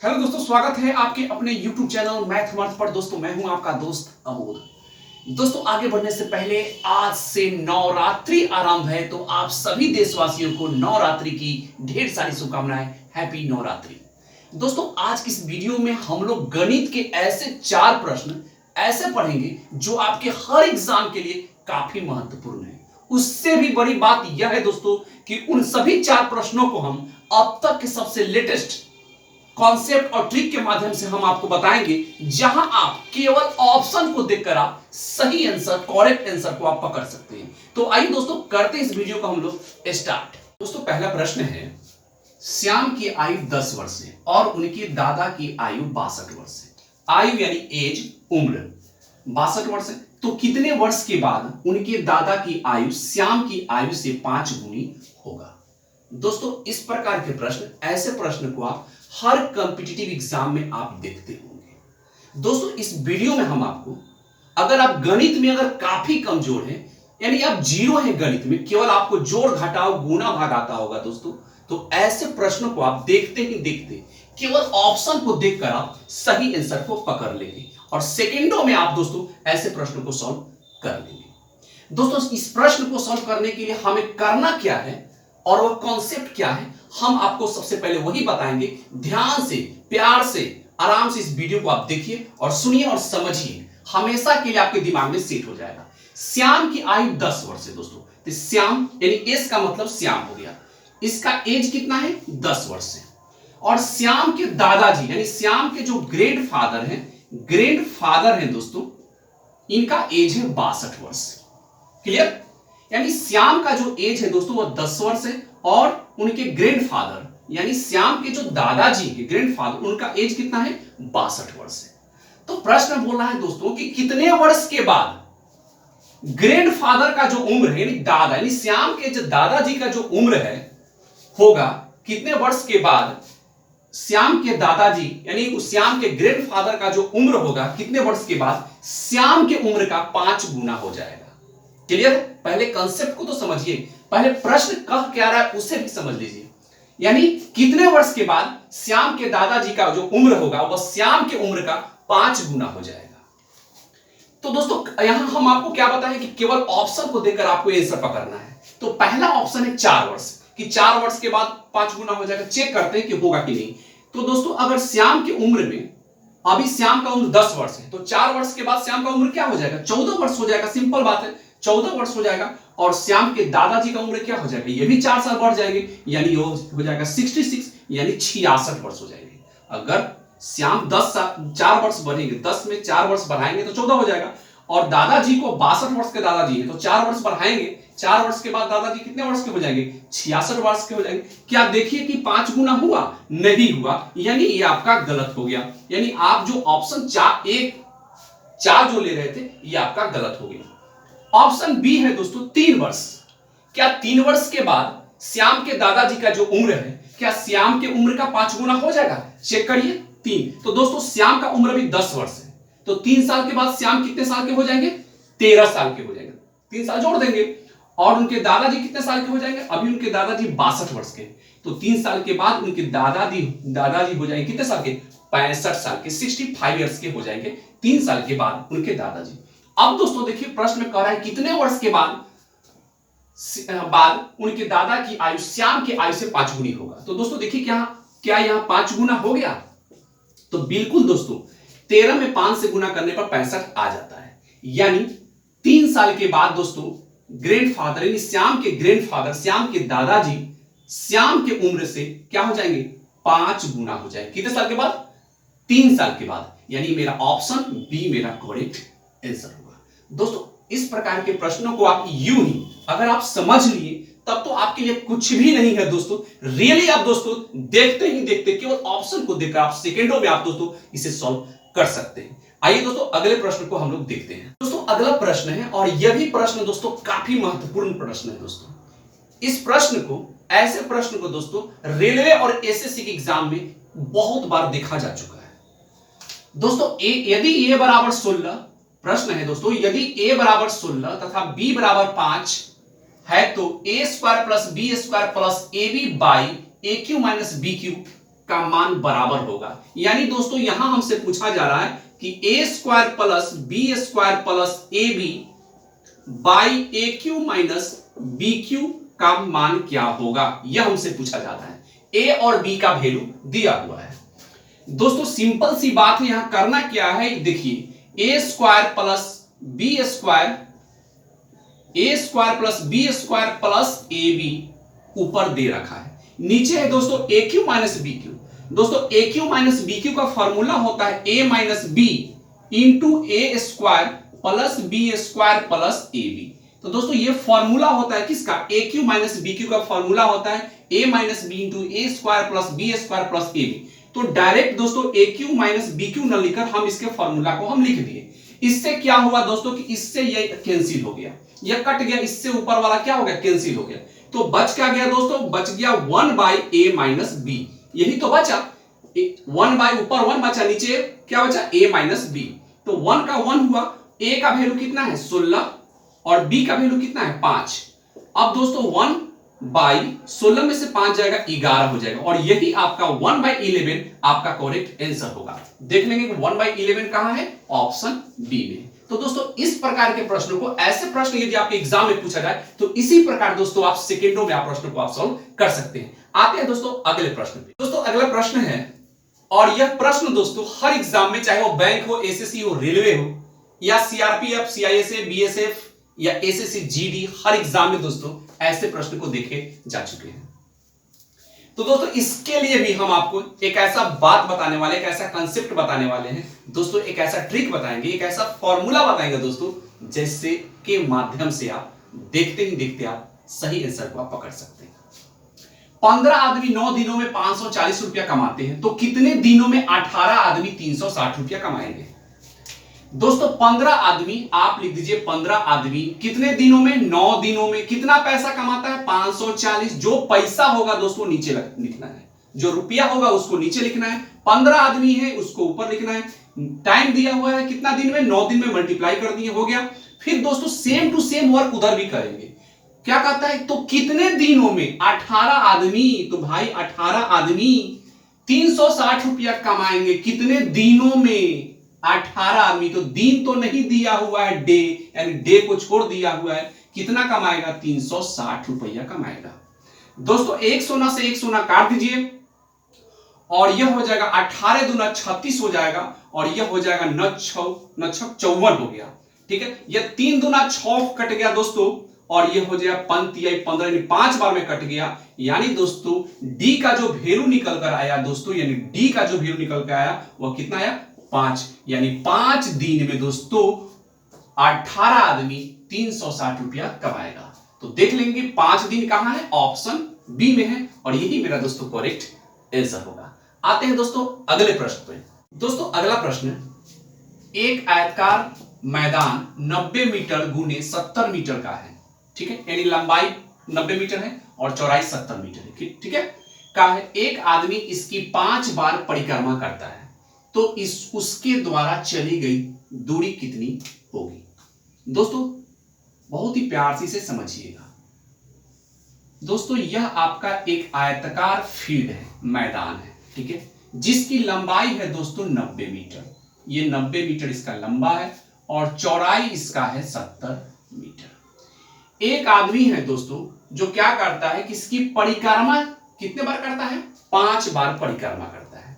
Hello दोस्तों, स्वागत है आपके अपने YouTube चैनल मैथमर्थ पर। दोस्तों मैं हूं आपका दोस्त अमोद। दोस्तों आगे बढ़ने से पहले आज से नवरात्रि आरंभ है, तो आप सभी देशवासियों को नवरात्रि की ढेर सारी शुभकामनाएं। हैप्पी नवरात्रि। दोस्तों आज की इस वीडियो में हम लोग गणित के ऐसे 4 प्रश्न ऐसे पढ़ेंगे जो आपके हर एग्जाम के लिए काफी महत्वपूर्ण है। उससे भी बड़ी बात यह है दोस्तों कि उन सभी 4 प्रश्नों को हम अब तक के सबसे लेटेस्ट कॉन्सेप्ट और ट्रिक के माध्यम से हम आपको बताएंगे, जहां आप केवल ऑप्शन को देखकर आप सही आंसर, करेक्ट आंसर को आप पकड़ सकते हैं। तो आइए दोस्तों करते हैं इस वीडियो को हम लोग स्टार्ट। दोस्तों पहला प्रश्न है, श्याम की आयु 10 वर्ष है और उनके दादा की आयु 62 वर्ष है। आयु यानी एज, उम्र 62 वर्ष है, तो कितने वर्ष के बाद उनके दादा की आयु श्याम की आयु से 5 गुनी होगा। दोस्तों इस प्रकार के प्रश्न, ऐसे प्रश्न को आप हर कॉम्पिटिटिव एग्जाम में आप देखते होंगे। दोस्तों इस वीडियो में हम आपको, अगर आप गणित में अगर काफी कमजोर हैं, यानी आप जीरो हैं गणित में, केवल आपको जोड़ घटाव गुना भाग आता होगा दोस्तों, तो ऐसे प्रश्नों को आप देखते ही देखते केवल ऑप्शन को देखकर आप सही आंसर को पकड़ लेंगे और सेकेंडों में आप दोस्तों ऐसे प्रश्नों को सॉल्व कर लेंगे। दोस्तों इस प्रश्न को सॉल्व करने के लिए हमें करना क्या है और वह कॉन्सेप्ट क्या है, हम आपको सबसे पहले वही बताएंगे। ध्यान से, प्यार से, आराम से इस वीडियो को आप देखिए और सुनिए और समझिए, हमेशा के लिए आपके दिमाग में सेट हो जाएगा। श्याम की आयु 10 वर्ष है दोस्तों, तो श्याम यानी एस का मतलब श्याम हो गया, इसका एज कितना है 10 वर्ष है। और श्याम के दादाजी यानी श्याम के जो ग्रैंड फादर हैं दोस्तों, इनका एज है 62 वर्ष। क्लियर? यानी श्याम का जो एज है दोस्तों वह 10 वर्ष है और उनके ग्रैंडफादर यानी श्याम के जो दादाजी के ग्रैंडफादर, उनका एज कितना है 62 वर्ष है। तो प्रश्न बोल रहा है दोस्तों कि कितने वर्ष के बाद ग्रैंडफादर का जो उम्र है यानी दादा यानी श्याम के जो दादाजी का जो उम्र है होगा, कितने वर्ष के बाद श्याम के दादाजी यानी श्याम के ग्रैंडफादर का जो उम्र होगा, कितने वर्ष के बाद श्याम के उम्र का 5 गुना हो जाएगा। क्लियर? पहले कंसेप्ट को तो समझिए, पहले प्रश्न कह क्या रहा है उसे भी समझ लीजिए। यानी कितने वर्ष के बाद श्याम के दादाजी का जो उम्र होगा वह श्याम के उम्र का 5 गुना हो जाएगा। तो दोस्तों यहां हम आपको क्या बताएं कि केवल ऑप्शन को देखकर आपको आंसर पकड़ना है। तो पहला ऑप्शन है 4 वर्ष, कि 4 वर्ष के बाद 5 गुना हो जाएगा। चेक करते हैं कि होगा कि नहीं। तो दोस्तों अगर श्याम की उम्र में, अभी श्याम का उम्र 10 वर्ष है, तो 4 वर्ष के बाद श्याम का उम्र क्या हो जाएगा 14 वर्ष हो जाएगा। सिंपल बात है, 14 वर्ष हो जाएगा। और श्याम के दादाजी का उम्र क्या हो जाएगा, ये भी 4 साल बढ़ जाएंगे, यानी हो जाएगा 66 यानी 66 वर्ष हो जाएंगे। अगर श्याम 4 वर्ष बढ़ेंगे, 10 में 4 वर्ष बढ़ाएंगे तो 14 हो जाएगा। और दादाजी को 62 वर्ष के दादाजी है, तो 4 वर्ष बढ़ाएंगे, 4 वर्ष के बाद दादाजी कितने वर्ष के हो जाएंगे 66 वर्ष के हो जाएंगे। क्या देखिए कि 5 गुना हुआ? नहीं हुआ, यानी ये आपका गलत हो गया। यानी आप जो ऑप्शन 4 जो ले रहे थे ये आपका गलत हो गया। ऑप्शन बी है दोस्तों 3 वर्ष। क्या 3 वर्ष के बाद श्याम के दादाजी का जो उम्र है, क्या श्याम के उम्र का 5 गुना हो जाएगा? चेक करिए 3। तो दोस्तों श्याम का उम्र भी 10 वर्ष है, तो 3 साल के बाद श्याम कितने साल के हो जाएंगे 13 साल के हो जाएंगे। 3 साल जोड़ देंगे। और उनके दादाजी कितने साल के हो जाएंगे, अभी उनके दादाजी 62 वर्ष के, तो 3 साल के बाद उनके दादाजी हो जाएंगे कितने साल के 65 साल के, 65 ईयर्स के हो जाएंगे 3 साल के बाद उनके दादाजी। अब दोस्तों देखिए प्रश्न में कह रहा है कितने वर्ष के बाद उनके दादा की आयु श्याम की आयु से 5 गुनी होगा। तो दोस्तों देखिए क्या यहां 5 गुना हो गया? तो बिल्कुल दोस्तों 13 में 5 से गुना करने पर 65 आ जाता है। यानी 3 साल के बाद दोस्तों ग्रैंडफादर यानी श्याम के ग्रैंडफादर, श्याम के दादाजी श्याम के उम्र से क्या हो जाएंगे 5 गुना हो जाएंगे। कितने साल के बाद? 3 साल के बाद। यानी मेरा ऑप्शन बी मेरा करेक्ट आंसर होगा। दोस्तों इस प्रकार के प्रश्नों को आप यूं ही अगर आप समझ लिए तब तो आपके लिए कुछ भी नहीं है दोस्तों। रियली आप दोस्तों देखते ही देखते केवल ऑप्शन को देखकर आप सेकंडों में आप दोस्तों इसे सॉल्व कर सकते हैं। आइए दोस्तों अगले प्रश्न को हम लोग देखते हैं। दोस्तों अगला प्रश्न है और यह भी प्रश्न दोस्तों काफी महत्वपूर्ण प्रश्न है दोस्तों। इस प्रश्न को, ऐसे प्रश्न को दोस्तों रेलवे और एसएससी के एग्जाम में बहुत बार देखा जा चुका है दोस्तों। यदि ए बराबर 16, प्रश्न है दोस्तों, यदि a बराबर 16 तथा b बराबर 5 है तो a² plus b² plus ab by a cube minus B cube का मान बराबर होगा। यानी दोस्तों यहां हमसे पूछा जा रहा है कि A square plus B square plus A B by A cube minus B cube का मान क्या होगा, यह हमसे पूछा जाता है। ए और बी का वैल्यू दिया हुआ है। दोस्तों सिंपल सी बात है, यहां करना क्या है, देखिए A square plus B square, A square plus B square plus A B ऊपर दे रखा है, नीचे है दोस्तों A cube minus B cube. दोस्तों A cube minus B cube का फॉर्मूला होता है A minus B into A square plus B square plus A B. तो दोस्तों ये फॉर्मूला होता है किसका, A cube minus B cube का फॉर्मूला होता है A minus B into A square plus B square plus A B. तो डायरेक्ट दोस्तों A cube minus B cube न लिखकर हम इसके फॉर्मूला को हम लिख दिए। इससे क्या हुआ दोस्तों कि इससे ये कैंसिल हो गया, यह कट गया, इससे ऊपर वाला क्या हो गया, कैंसिल हो गया। तो बच क्या गया दोस्तों, बच गया 1 बाई ए माइनस बी, यही तो बचा। 1 बाई ऊपर 1 बचा, नीचे क्या बचा, ए माइनस बी। तो 1 का 1 हुआ, ए का वैल्यू कितना है 16 और बी का वैल्यू कितना है 5। अब दोस्तों 1 बाई 16 में से 5 जाएगा 11 हो जाएगा, और यही आपका 1 बाई 11 आपका करेक्ट आंसर होगा। देख लेंगे कि 1 बाई 11 कहां है, ऑप्शन बी में। तो दोस्तों इस प्रकार के प्रश्नों को, ऐसे प्रश्न यदि आपके एग्जाम में पूछा जाए तो इसी प्रकार दोस्तों आप सेकंडों में आप प्रश्नों को आप सॉल्व कर सकते हैं। आते हैं दोस्तों अगले प्रश्न पे। दोस्तों अगला प्रश्न है, और यह प्रश्न दोस्तों हर एग्जाम में, चाहे वो बैंक हो, एसएससी हो, रेलवे हो, या सीआरपीएफ, सीआईएसएफ, बीएसएफ या एसएससी जीडी, हर एग्जाम में दोस्तों ऐसे प्रश्न को देखे जा चुके हैं। तो दोस्तों इसके लिए भी हम आपको एक ऐसा बात बताने वाले, एक ऐसा कंसेप्ट बताने वाले हैं दोस्तों, एक ऐसा ट्रिक बताएंगे, एक ऐसा फॉर्मूला बताएंगे दोस्तों, जैसे के माध्यम से आप देखते ही देखते आप सही आंसर को आप पकड़ सकते हैं। 15 आदमी 9 दिनों में 540 रुपया कमाते हैं, तो कितने दिनों में 18 आदमी 360 रुपया कमाएंगे। दोस्तों 15 आदमी, आप लिख दीजिए 15 आदमी कितने दिनों में, 9 दिनों में कितना पैसा कमाता है 540। जो पैसा होगा दोस्तों नीचे लिखना है, जो रुपया होगा उसको नीचे लिखना है, 15 आदमी है उसको ऊपर लिखना है, टाइम दिया हुआ है कितना दिन में, 9 दिन में मल्टीप्लाई कर दिए, हो गया। फिर दोस्तों सेम टू सेम वर्क उधर भी करेंगे। क्या कहता है, तो कितने दिनों में 18 आदमी, तो भाई 18 आदमी 360 रुपया कमाएंगे, कितने दिनों में 18 आदमी। तो दिन तो नहीं दिया हुआ है, डे, यानी डे को छोड़ दिया हुआ है, कितना कमाएगा 360 रुपया कमाएगा। दोस्तों एक सोना से एक सोना काट दीजिए, और यह हो जाएगा 18 दूना 36 हो जाएगा, और यह हो जाएगा 9 छक 54 हो गया, ठीक है। यह 3 दूना 6 कट गया दोस्तों, और यह हो जाएगा 5 यानी 5 बार में कट गया। यानी दोस्तों डी का जो वैल्यू निकल कर आया दोस्तों, यानी डी का जो वैल्यू निकल कर आया वह कितना आया 5, यानी 5 दिन में दोस्तों 18 आदमी 360 रुपया कमाएगा। तो देख लेंगे 5 दिन कहां है, ऑप्शन बी में है, और यही मेरा दोस्तों करेक्ट आंसर होगा। आते हैं दोस्तों अगले प्रश्न पे। दोस्तों अगला प्रश्न, एक आयताकार मैदान 90 मीटर गुने 70 मीटर का है, ठीक है, यानी लंबाई 90 मीटर है और चौड़ाई 70 मीटर है, ठीक है, का है। एक आदमी इसकी 5 बार परिक्रमा करता है, तो उसके द्वारा चली गई दूरी कितनी होगी। दोस्तों बहुत ही प्यार से इसे समझिएगा। दोस्तों यह आपका एक आयताकार फील्ड है, मैदान है, ठीक है, जिसकी लंबाई है दोस्तों 90 मीटर। ये 90 मीटर इसका लंबा है और चौड़ाई इसका है 70 मीटर। एक आदमी है दोस्तों जो क्या करता है कि इसकी परिक्रमा कितने बार करता है, 5 बार परिक्रमा करता है।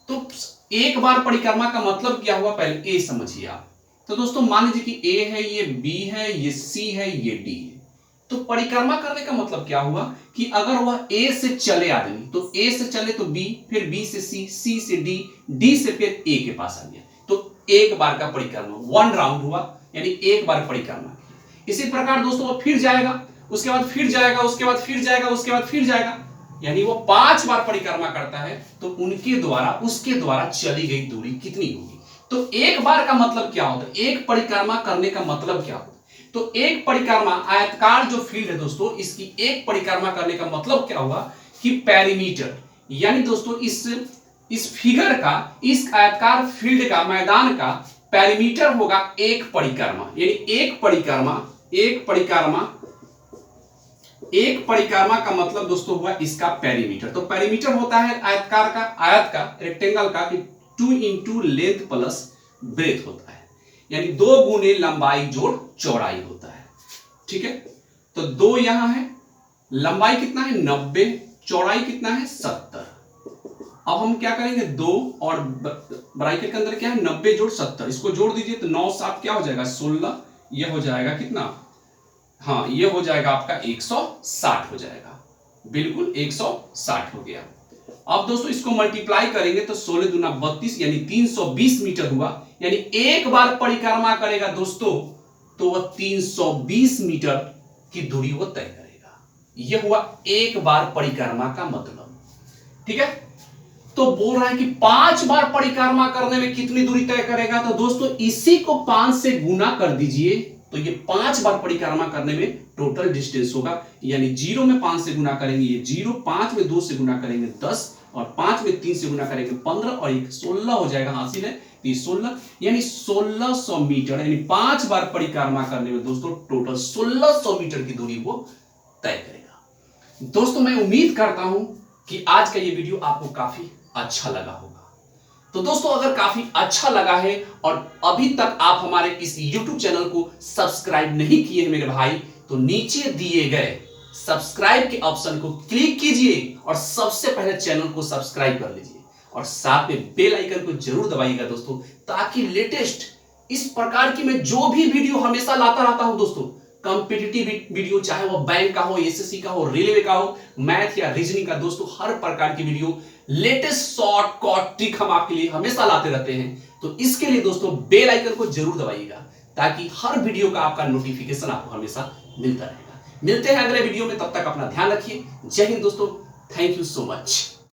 तो एक बार परिक्रमा का मतलब क्या हुआ, पहले ए समझिए आप। तो दोस्तों मान लीजिए कि ए है, ये बी है, ये सी है, ये डी है। तो परिक्रमा करने का मतलब क्या हुआ कि अगर वह ए से चले आदमी, तो ए से चले तो बी, फिर बी से सी, सी से डी, डी से फिर ए के पास आ गया, तो एक बार का परिक्रमा, 1 राउंड हुआ, यानी एक बार परिक्रमा। इसी प्रकार दोस्तों वो फिर जाएगा, उसके बाद फिर जाएगा, उसके बाद फिर जाएगा, उसके बाद फिर जाएगा, यानी वो 5 बार परिक्रमा करता है। तो उनके द्वारा, उसके द्वारा चली गई दूरी कितनी होगी। तो एक बार का मतलब क्या होता है, एक परिक्रमा करने का मतलब क्या होता है। तो एक परिक्रमा, आयताकार जो फील्ड है दोस्तों, इसकी एक परिक्रमा करने का मतलब क्या हुआ कि पेरीमीटर, यानी दोस्तों इस फिगर का, इस आयताकार फील्ड का, मैदान का पेरीमीटर होगा एक परिक्रमा, यानी एक परिक्रमा एक परिक्रमा का मतलब दोस्तों हुआ इसका पेरीमीटर। तो पेरीमीटर होता है आयतकार का, आयत का, रेक्टेंगल का कि 2 इंटू लेंथ प्लस ब्रेथ होता है, यानी 2 गुने लंबाई जोड़ चौड़ाई होता है। ठीक है, तो 2 यहां है, लंबाई कितना है 90, चौड़ाई कितना है 70। अब हम क्या करेंगे 2 और ब्रैकेट के अंदर क्या है 90 जोड़ 70, इसको जोड़ दीजिए तो 9 7 क्या हो जाएगा 16, ये हो जाएगा कितना, हाँ ये हो जाएगा आपका 160 हो जाएगा, बिल्कुल 160 हो गया। अब दोस्तों इसको मल्टीप्लाई करेंगे तो 16 दूना 32 यानी 320 मीटर हुआ, यानी एक बार परिक्रमा करेगा दोस्तों तो वह 320 मीटर की दूरी वो तय करेगा। यह हुआ एक बार परिक्रमा का मतलब। ठीक है, तो बोल रहा है कि 5 बार परिक्रमा करने में कितनी दूरी तय करेगा, तो दोस्तों इसी को 5 से गुना कर दीजिए तो ये 5 बार परिक्रमा करने में टोटल डिस्टेंस होगा, यानी 0 में 5 से गुना करेंगे ये 0, 5 में 2 से गुना करेंगे 10 और 5 में 3 से गुना करेंगे 15 और 16 हो जाएगा, हासिल है 16, यानी 1600 मीटर, यानी 5 बार परिक्रमा करने में दोस्तों टोटल 1600 मीटर की दूरी वो तय करेगा। दोस्तों मैं उम्मीद करता हूं कि आज का ये वीडियो आपको काफी अच्छा लगा होगा। तो दोस्तों अगर काफी अच्छा लगा है और अभी तक आप हमारे इस YouTube चैनल को सब्सक्राइब नहीं किए हैं मेरे भाई, तो नीचे दिए गए सब्सक्राइब के ऑप्शन को क्लिक कीजिए और सबसे पहले चैनल को सब्सक्राइब कर लीजिए और साथ में बेल आइकन को जरूर दबाइएगा दोस्तों, ताकि लेटेस्ट इस प्रकार की मैं जो भी वीडियो हमेशा लाता रहता हूं दोस्तों, कॉम्पिटिटिव वीडियो, चाहे वो बैंक का हो, एसएससी का हो, रेलवे का हो, मैथ या रीजनिंग का, दोस्तों हर प्रकार की वीडियो लेटेस्ट शॉर्टकट ट्रिक हम आपके लिए हमेशा लाते रहते हैं। तो इसके लिए दोस्तों बेल आइकन को जरूर दबाइएगा ताकि हर वीडियो का आपका नोटिफिकेशन आपको हमेशा मिलता रहेगा। मिलते हैं अगले वीडियो में, तब तक अपना ध्यान रखिए। जय हिंद दोस्तों, थैंक यू सो मच।